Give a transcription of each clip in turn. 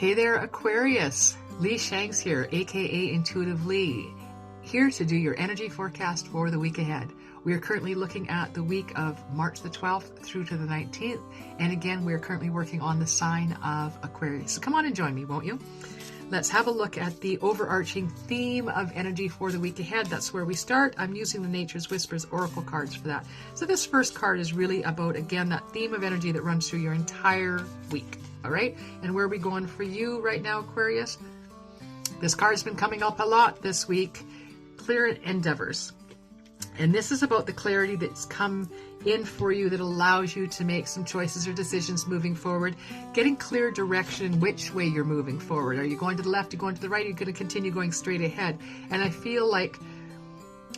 Hey there, Aquarius. Lee Shanks here, aka Intuitive Lee, here to do your energy forecast for the week ahead. We are currently looking at the week of March the 12th through to the 19th. And again, we're currently working on the sign of Aquarius. So come on and join me, won't you? Let's have a look at the overarching theme of energy for the week ahead. That's where we start. I'm using the Nature's Whispers Oracle cards for that. So this first card is really about, again, that theme of energy that runs through your entire week. All right? And where are we going for you right now, Aquarius? This card's been coming up a lot this week. Clear endeavors. And this is about the clarity that's come in for you that allows you to make some choices or decisions moving forward, getting clear direction which way you're moving forward. Are you going to the left? Are you going to the right? Are you going to continue going straight ahead? And I feel like,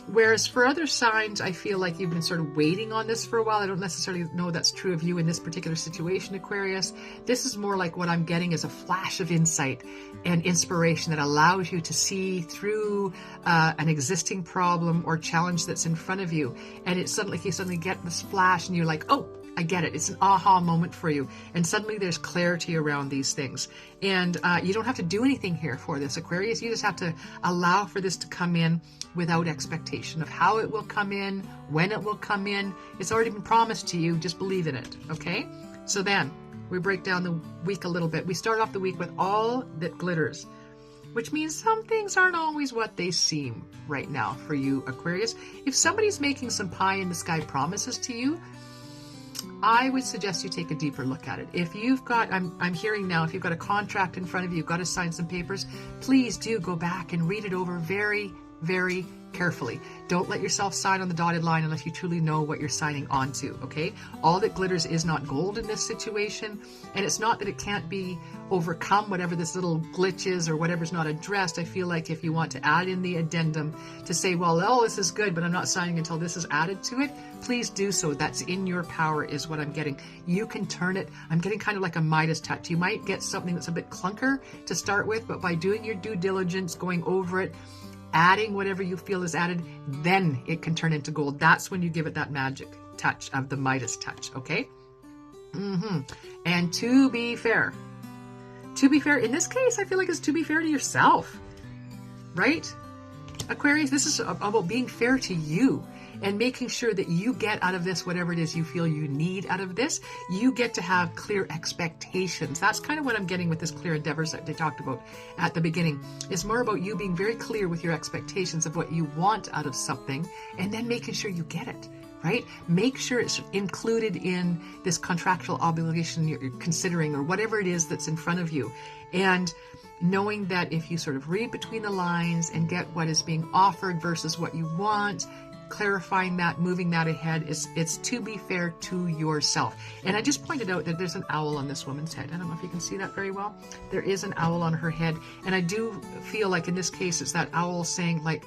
whereas for other signs, I feel like you've been sort of waiting on this for a while. I don't necessarily know that's true of you in this particular situation, Aquarius. This is more like what I'm getting is a flash of insight and inspiration that allows you to see through an existing problem or challenge that's in front of you. And it's suddenly, you suddenly get this flash and you're like, oh, I get it. It's an aha moment for you. And suddenly there's clarity around these things. And you don't have to do anything here for this, Aquarius. You just have to allow for this to come in without expectation of how it will come in, when it will come in. It's already been promised to you. Just believe in it. Okay? So then we break down the week a little bit. We start off the week with all that glitters, which means some things aren't always what they seem right now for you, Aquarius. If somebody's making some pie in the sky promises to you, I would suggest you take a deeper look at it. If you've got, I'm hearing now, if you've got a contract in front of you, you've got to sign some papers, please do go back and read it over very, very carefully. Don't let yourself sign on the dotted line unless you truly know what you're signing onto, okay? All that glitters is not gold in this situation, and it's not that it can't be overcome, whatever this little glitch is or whatever's not addressed. I feel like if you want to add in the addendum to say, well, oh, this is good, but I'm not signing until this is added to it, please do so. That's in your power is what I'm getting. You can turn it. I'm getting kind of like a Midas touch. You might get something that's a bit clunker to start with, but by doing your due diligence, going over it, adding whatever you feel is added, then it can turn into gold. That's when you give it that magic touch of the Midas touch, okay? And to be fair, in this case, I feel like it's to be fair to yourself, right? Aquarius, this is about being fair to you and making sure that you get out of this whatever it is you feel you need out of this. You get to have clear expectations. That's kind of what I'm getting with this clear endeavors that they talked about at the beginning. It's more about you being very clear with your expectations of what you want out of something and then making sure you get it, right? Make sure it's included in this contractual obligation you're considering or whatever it is that's in front of you. And knowing that if you sort of read between the lines and get what is being offered versus what you want, clarifying that, moving that ahead, it's to be fair to yourself. And I just pointed out that there's an owl on this woman's head. I don't know if you can see that very well. There is an owl on her head. And I do feel like in this case, it's that owl saying, like,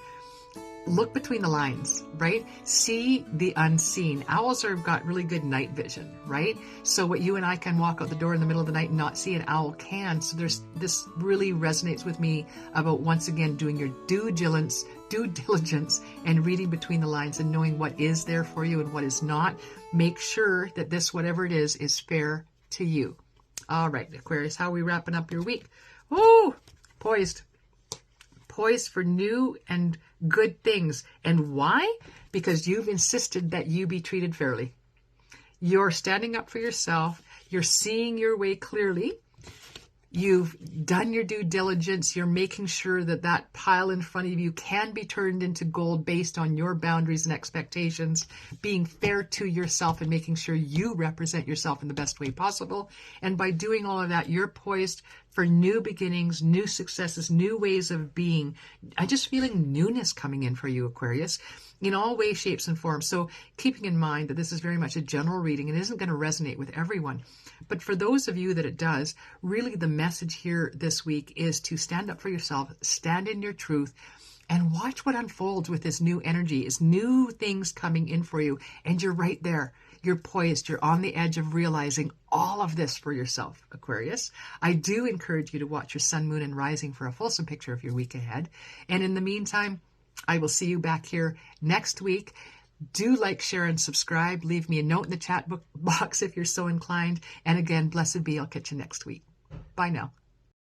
look between the lines, right? See the unseen. Owls have got really good night vision, right? So what you and I can walk out the door in the middle of the night and not see, an owl can. So this really resonates with me about, once again, doing your due diligence and reading between the lines and knowing what is there for you and what is not. Make sure that this, whatever it is fair to you. All right, Aquarius, how are we wrapping up your week? Oh, poised for new and good things. And why? Because you've insisted that you be treated fairly. You're standing up for yourself. You're seeing your way clearly. You've done your due diligence. You're making sure that that pile in front of you can be turned into gold based on your boundaries and expectations, being fair to yourself and making sure you represent yourself in the best way possible. And by doing all of that, you're poised for new beginnings, new successes, new ways of being. I'm just feeling newness coming in for you, Aquarius, in all ways, shapes, and forms. So keeping in mind that this is very much a general reading and isn't going to resonate with everyone. But for those of you that it does, really the message here this week is to stand up for yourself, stand in your truth, and watch what unfolds with this new energy. It's new things coming in for you, and you're right there. You're poised. You're on the edge of realizing all of this for yourself, Aquarius. I do encourage you to watch your sun, moon, and rising for a fulsome picture of your week ahead. And in the meantime, I will see you back here next week. Do like, share, and subscribe. Leave me a note in the chat box if you're so inclined. And again, blessed be. I'll catch you next week. Bye now.